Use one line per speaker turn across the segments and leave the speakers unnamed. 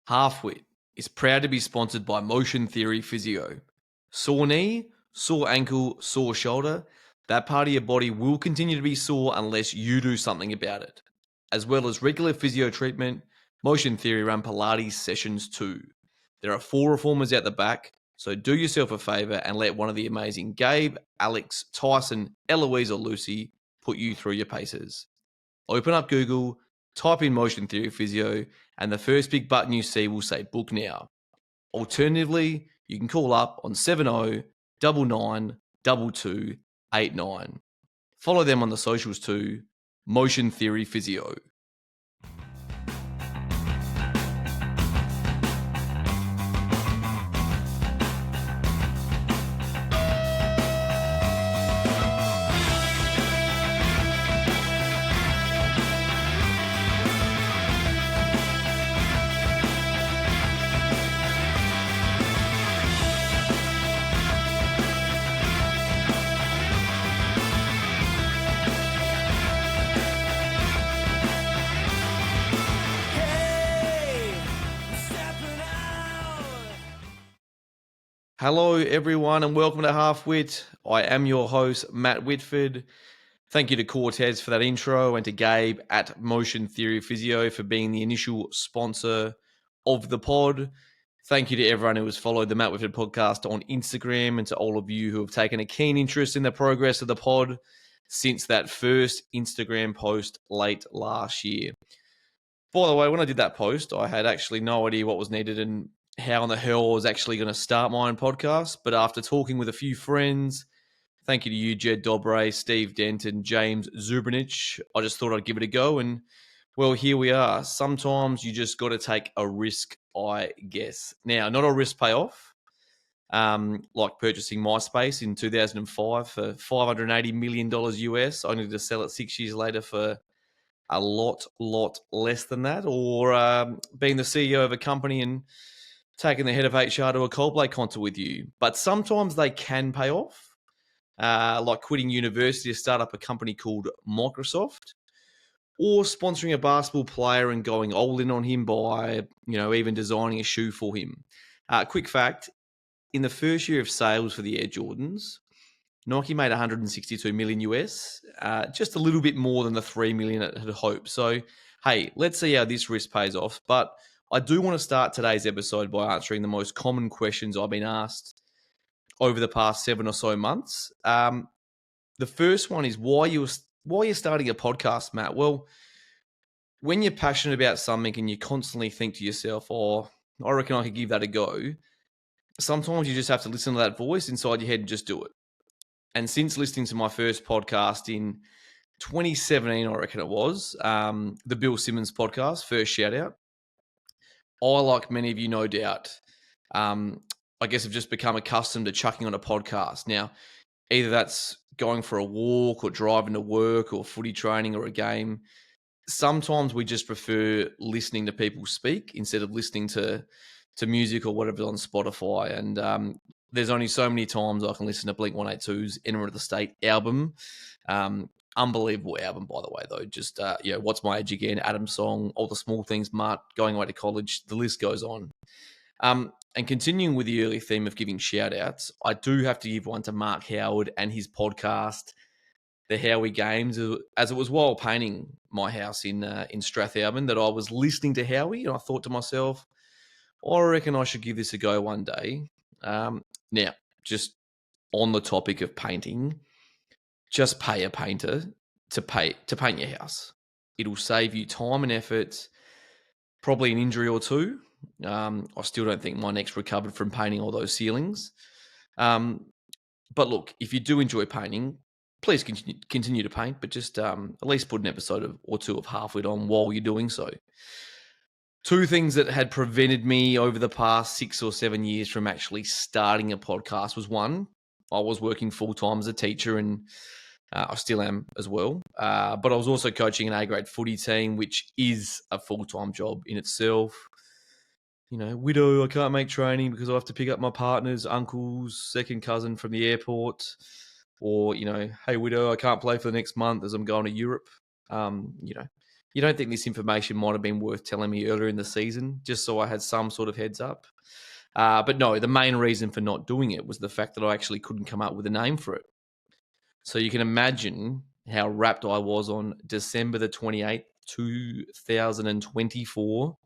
Whit is proud to be sponsored by Motion Theory Physio. Sore knee, sore ankle, sore shoulder, that part of your body will continue to be sore unless you do something about it. As well as regular physio treatment, Motion Theory run Pilates sessions too. There are 4 reformers out the back, so do yourself a favour and let one of the amazing Gabe, Alex, Tyson, Eloise or Lucy put you through your paces. Open up Google, type in Motion Theory Physio, and the first big button you see will say book now. Alternatively, you can call up on 70 99 2289. Follow them on the socials too, Motion Theory Physio. Hello, everyone, and welcome to Half Wit. I am your host, Matt Whitford. Thank you to Cortez for that intro and to Gabe at Motion Theory Physio for being the initial sponsor of the pod. Thank you to everyone who has followed the Matt Whitford podcast on Instagram and to all of you who have taken a keen interest in the progress of the pod since that first Instagram post late last year. By the way, when I did that post, I had actually no idea what was needed and how in the hell I was actually going to start my own podcast. But after talking with a few friends, thank you to you, Jed Dobre, Steve Dent, and James Zubrinich, I just thought I'd give it a go. And, well, here we are. Sometimes you just got to take a risk, I guess. Now, not a risk payoff, like purchasing MySpace in 2005 for $580 million US, only to sell it 6 years later for a lot less than that, or being the CEO of a company and taking the head of HR to a Coldplay concert with you. But sometimes they can pay off, like quitting university to start up a company called Microsoft, or sponsoring a basketball player and going all in on him by, even designing a shoe for him. Quick fact, in the first year of sales for the Air Jordans, Nike made 162 million US, just a little bit more than the 3 million it had hoped. So, hey, let's see how this risk pays off. But I do want to start today's episode by answering the most common questions I've been asked over the past 7 or so months. The first one is why you're starting a podcast, Matt? Well, when you're passionate about something and you constantly think to yourself, oh, I reckon I could give that a go, sometimes you just have to listen to that voice inside your head and just do it. And since listening to my first podcast in 2017, I reckon it was, the Bill Simmons podcast, first shout out, I, like many of you, no doubt, I guess have just become accustomed to chucking on a podcast. Now, either that's going for a walk or driving to work or footy training or a game. Sometimes we just prefer listening to people speak instead of listening to music or whatever's on Spotify. And there's only so many times I can listen to Blink-182's Enema of the State album. Unbelievable album, by the way, though. Just, What's My Age Again, Adam's Song, All the Small Things, Mart, Going Away to College, the list goes on. And continuing with the early theme of giving shout-outs, I do have to give one to Mark Howard and his podcast, The Howie Games, as it was while painting my house in Strathalbyn that I was listening to Howie, and I thought to myself, I reckon I should give this a go one day. Now, just on the topic of painting, just pay a painter to paint your house. It'll save you time and effort, probably an injury or two. I still don't think my neck's recovered from painting all those ceilings. But look, if you do enjoy painting, please continue to paint, but just at least put an episode or two of Half Wit on while you're doing so. 2 things that had prevented me over the past 6 or 7 years from actually starting a podcast was, one, I was working full-time as a teacher, and I still am as well. But I was also coaching an A-grade footy team, which is a full-time job in itself. Widow, I can't make training because I have to pick up my partner's uncle's second cousin from the airport. Or, hey, widow, I can't play for the next month as I'm going to Europe. You don't think this information might have been worth telling me earlier in the season, just so I had some sort of heads up? But no, the main reason for not doing it was the fact that I actually couldn't come up with a name for it. So you can imagine how wrapped I was on December the 28th, 2024,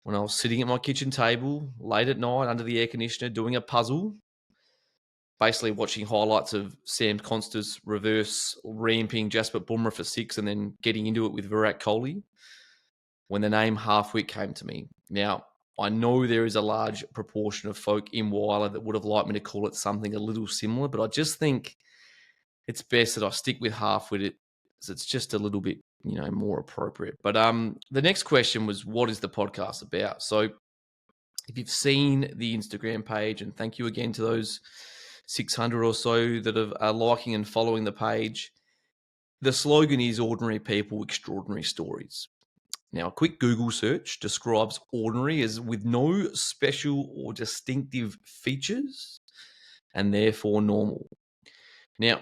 when I was sitting at my kitchen table late at night under the air conditioner doing a puzzle, basically watching highlights of Sam Constas reverse ramping Jasper Bumrah for 6 and then getting into it with Virat Kohli, when the name Halfwit came to me. Now, I know there is a large proportion of folk in Weiler that would have liked me to call it something a little similar, but I just think it's best that I stick with Halfwit. It's just a little bit, more appropriate. But the next question was, what is the podcast about? So if you've seen the Instagram page, and thank you again to those 600 or so that are liking and following the page, the slogan is ordinary people, extraordinary stories. Now, a quick Google search describes ordinary as with no special or distinctive features and therefore normal. Now,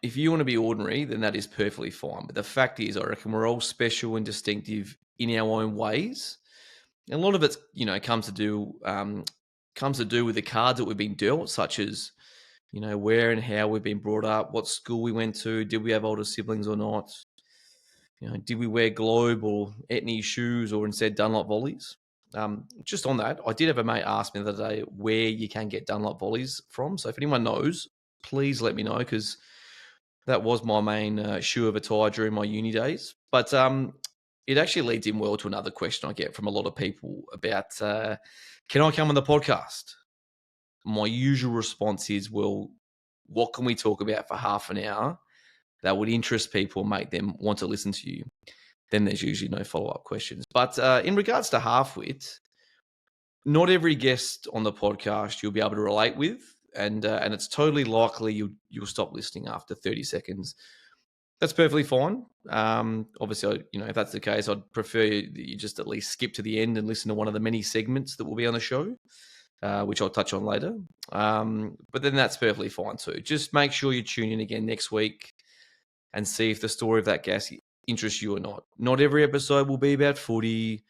if you want to be ordinary, then that is perfectly fine. But the fact is, I reckon we're all special and distinctive in our own ways. And a lot of it, comes to do with the cards that we've been dealt, such as, where and how we've been brought up, what school we went to, did we have older siblings or not? Did we wear Globe or Etnies shoes or instead Dunlop volleys? Just on that, I did have a mate ask me the other day where you can get Dunlop volleys from. So if anyone knows, please let me know, because that was my main shoe of attire during my uni days. But it actually leads in well to another question I get from a lot of people about, can I come on the podcast? My usual response is, well, what can we talk about for half an hour that would interest people and make them want to listen to you? Then there's usually no follow-up questions. But in regards to Halfwit, not every guest on the podcast you'll be able to relate with, and it's totally likely you'll stop listening after 30 seconds. That's perfectly fine. Obviously, if that's the case, I'd prefer that you just at least skip to the end and listen to one of the many segments that will be on the show, which I'll touch on later. But then that's perfectly fine too. Just make sure you tune in again next week and see if the story of that guest interests you or not. Not every episode will be about footy,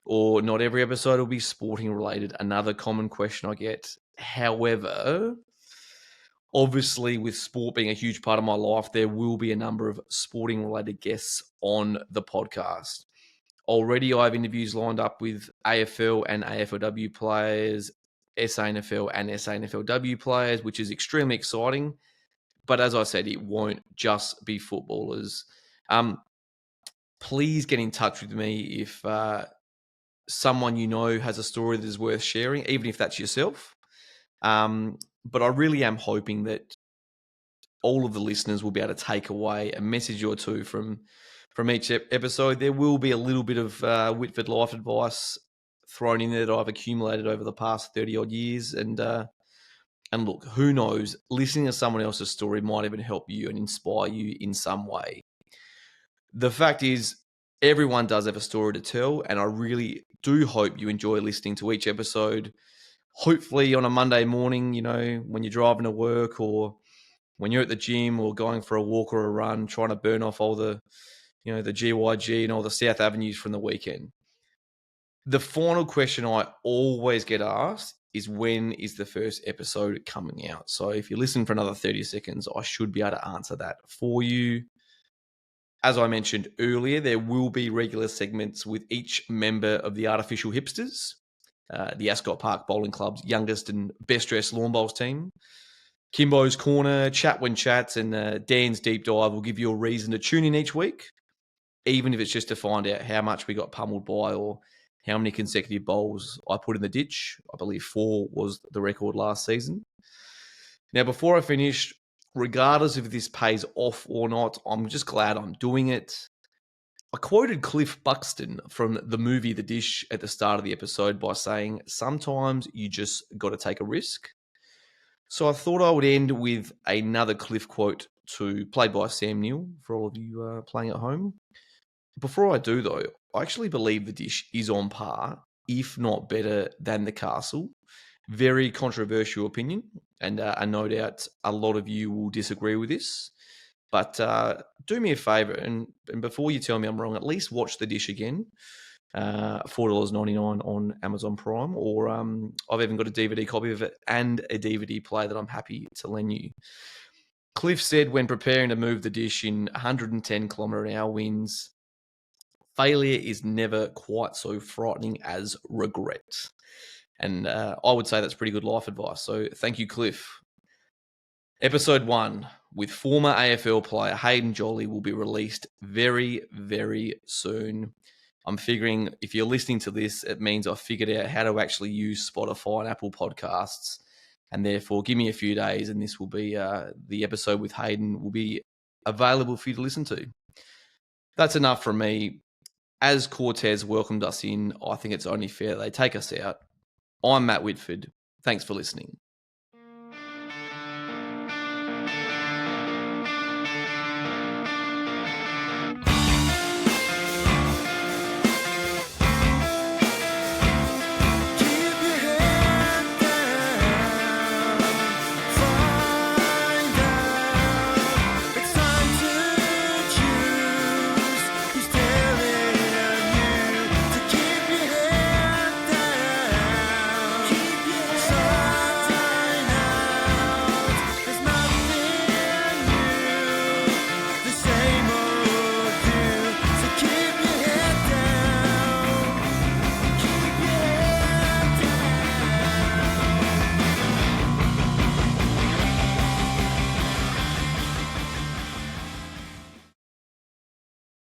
or not every episode will be sporting related. Another common question I get. However, obviously, with sport being a huge part of my life, there will be a number of sporting related guests on the podcast. Already, I have interviews lined up with AFL and AFLW players, SANFL and SANFLW players, which is extremely exciting. But as I said, it won't just be footballers. Please get in touch with me if someone has a story that is worth sharing, even if that's yourself. But I really am hoping that all of the listeners will be able to take away a message or two from each episode. There will be a little bit of Whitford life advice thrown in there that I've accumulated over the past 30-odd years. And look, who knows, listening to someone else's story might even help you and inspire you in some way. The fact is, everyone does have a story to tell, and I really do hope you enjoy listening to each episode. Hopefully on a Monday morning, when you're driving to work, or when you're at the gym or going for a walk or a run, trying to burn off all the, the GYG and all the South Avenues from the weekend. The final question I always get asked is, when is the first episode coming out? So if you listen for another 30 seconds, I should be able to answer that for you. As I mentioned earlier, there will be regular segments with each member of the Artificial Hipsters, the Ascot Park Bowling Club's youngest and best-dressed lawn bowls team. Kimbo's Corner, Chat When Chats, and Dan's Deep Dive will give you a reason to tune in each week, even if it's just to find out how much we got pummeled by or how many consecutive bowls I put in the ditch. I believe 4 was the record last season. Now, before I finish, regardless if this pays off or not, I'm just glad I'm doing it. I quoted Cliff Buxton from the movie The Dish at the start of the episode by saying, sometimes you just got to take a risk. So I thought I would end with another Cliff quote played by Sam Neill for all of you playing at home. Before I do, though, I actually believe The Dish is on par, if not better, than The Castle. Very controversial opinion, and no doubt a lot of you will disagree with this. But do me a favor, and before you tell me I'm wrong, at least watch The Dish again. $4.99 on Amazon Prime, or I've even got a DVD copy of it and a DVD player that I'm happy to lend you. Cliff said when preparing to move the dish in 110 kilometre an hour winds, failure is never quite so frightening as regret. And I would say that's pretty good life advice. So thank you, Cliff. Episode 1 with former AFL player Hayden Jolly will be released very, very soon. I'm figuring if you're listening to this, it means I've figured out how to actually use Spotify and Apple Podcasts. And therefore, give me a few days and this will be the episode with Hayden will be available for you to listen to. That's enough from me. As Cortez welcomed us in, I think it's only fair they take us out. I'm Matt Whitford. Thanks for listening.